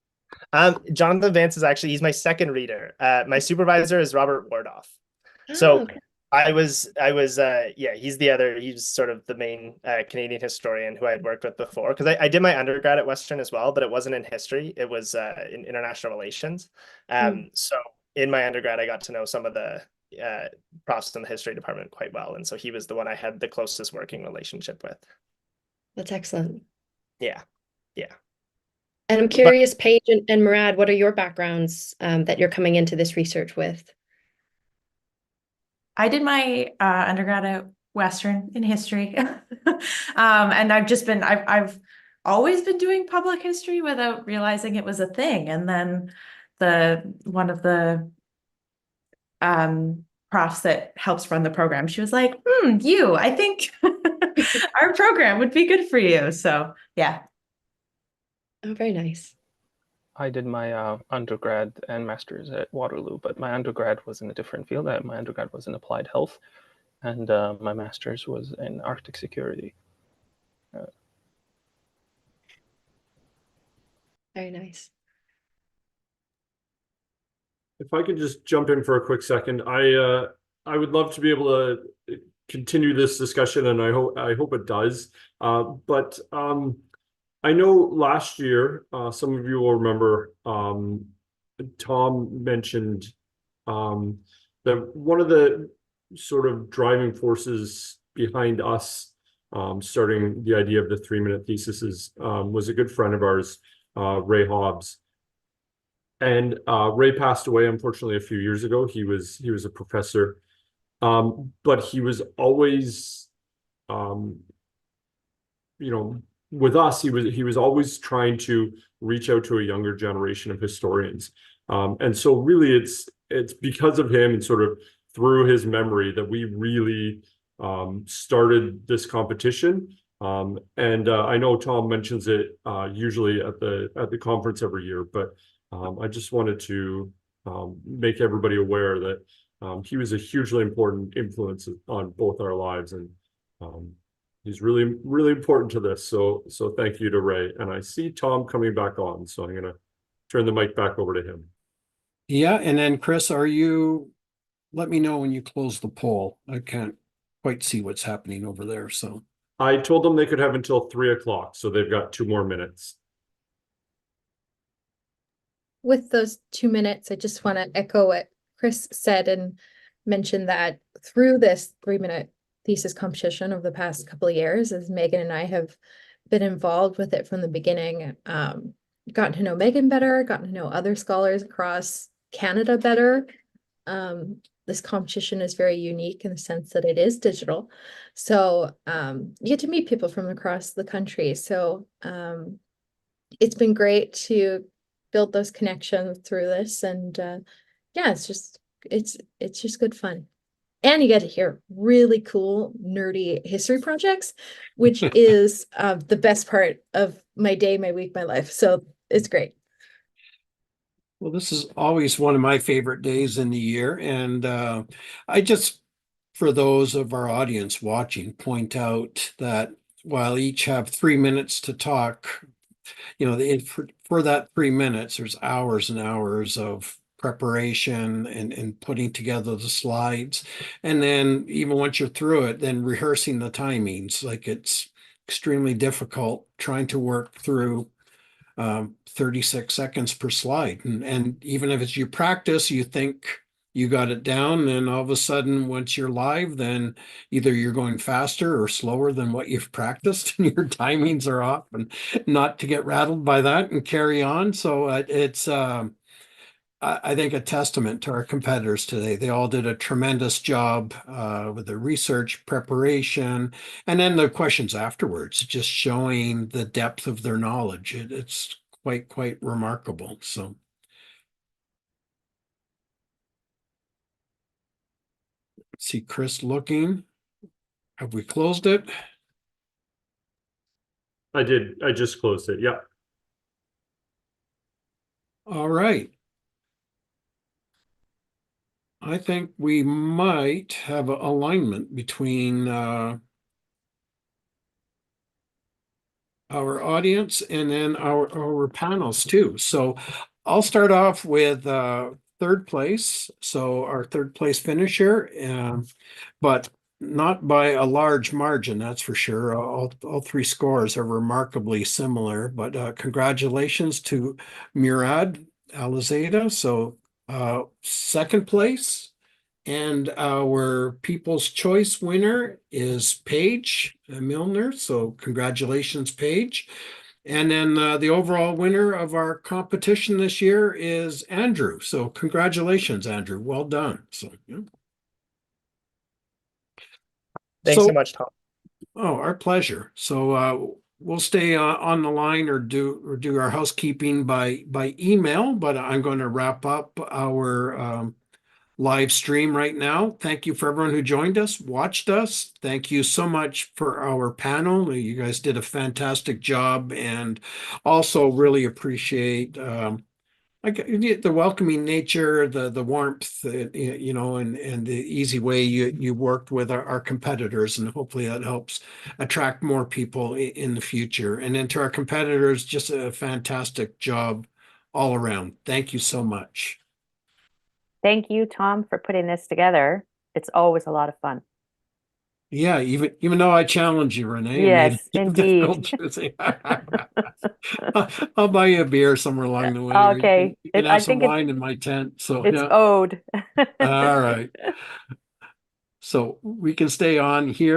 [SPEAKER 6] Jonathan Vance is he's my second reader. My supervisor is Robert Wardoff.
[SPEAKER 5] Oh,
[SPEAKER 6] So
[SPEAKER 5] okay.
[SPEAKER 6] he's sort of the main Canadian historian who I had worked with before, because I did my undergrad at Western as well, but it wasn't in history. It was in international relations. So in my undergrad, I got to know some of the profs in the history department quite well. And so he was the one I had the closest working relationship with.
[SPEAKER 5] That's excellent.
[SPEAKER 6] Yeah.
[SPEAKER 5] And I'm curious, Paige and Murad, what are your backgrounds that you're coming into this research with?
[SPEAKER 2] I did my undergrad at Western in history. And I've always been doing public history without realizing it was a thing. And then one of the profs that helps run the program, she was like, I think our program would be good for you. So yeah.
[SPEAKER 5] Oh, very nice.
[SPEAKER 7] I did my undergrad and master's at Waterloo, but my undergrad was in a different field. My undergrad was in applied health, and my master's was in Arctic security.
[SPEAKER 5] Very nice.
[SPEAKER 8] If I could just jump in for a quick second, I would love to be able to continue this discussion, and I hope it does. But I know last year, some of you will remember, Tom mentioned that one of the sort of driving forces behind us starting the idea of the 3-minute thesis was a good friend of ours, Ray Hobbs. And Ray passed away, unfortunately, a few years ago. He was a professor, but he was always, with us, he was always trying to reach out to a younger generation of historians. And so really it's because of him and sort of through his memory that we really started this competition. And I know Tom mentions it usually at the conference every year, but I just wanted to make everybody aware that he was a hugely important influence on both our lives, and he's really, really important to this. So thank you to Ray. And I see Tom coming back on, so I'm going to turn the mic back over to him.
[SPEAKER 1] Yeah, and then Chris, let me know when you close the poll. I can't quite see what's happening over there, so.
[SPEAKER 8] I told them they could have until 3 o'clock, so they've got 2 more minutes.
[SPEAKER 3] With those 2 minutes, I just want to echo what Chris said and mention that through this 3-minute thesis competition over the past couple of years, as Megan and I have been involved with it from the beginning, gotten to know Megan better, gotten to know other scholars across Canada better. This competition is very unique in the sense that it is digital. So you get to meet people from across the country. So it's been great to build those connections through this. And yeah, it's just good fun. And you get to hear really cool, nerdy history projects, which is the best part of my day, my week, my life. So it's great.
[SPEAKER 1] Well, this is always one of my favorite days in the year. And I just, for those of our audience watching, point out that while each have 3 minutes to talk, for that 3 minutes, there's hours and hours of preparation and putting together the slides. And then even once you're through it, then rehearsing the timings. Like it's extremely difficult trying to work through 36 seconds per slide. And even if it's you practice, you think you got it down, then all of a sudden, once you're live, then either you're going faster or slower than what you've practiced and your timings are off, and not to get rattled by that and carry on. So it's I think a testament to our competitors today. They all did a tremendous job with the research preparation, and then the questions afterwards, just showing the depth of their knowledge. It's quite remarkable. So see Chris looking. Have we closed it?
[SPEAKER 8] I did. I just closed it. Yeah.
[SPEAKER 1] All right. I think we might have an alignment between our audience and then our panels too. So I'll start off with third place. So our third place finisher, but not by a large margin, that's for sure. All three scores are remarkably similar, but congratulations to Murad Alizada. So second place. And our People's Choice winner is Paige Milner. So congratulations, Paige. And then the overall winner of our competition this year is Andrew. So congratulations, Andrew. Well done. So yeah.
[SPEAKER 6] Thanks so much, Tom.
[SPEAKER 1] Oh, our pleasure. So we'll stay on the line or do our housekeeping by email, but I'm going to wrap up our live stream right now. Thank you for everyone who joined us, watched us. Thank you so much for our panel. You guys did a fantastic job, and also really appreciate the welcoming nature, the warmth, and the easy way you worked with our competitors, and hopefully that helps attract more people in the future. And then to our competitors, just a fantastic job all around. Thank you so much.
[SPEAKER 4] Thank you, Tom, for putting this together. It's always a lot of fun.
[SPEAKER 1] Yeah, even though I challenge you, Renee.
[SPEAKER 4] Yes, indeed.
[SPEAKER 1] I'll buy you a beer somewhere along the way.
[SPEAKER 4] Okay.
[SPEAKER 1] You can
[SPEAKER 4] I
[SPEAKER 1] have some
[SPEAKER 4] think
[SPEAKER 1] wine in my tent. So
[SPEAKER 4] it's
[SPEAKER 1] yeah.
[SPEAKER 4] owed.
[SPEAKER 1] All right. So we can stay on here.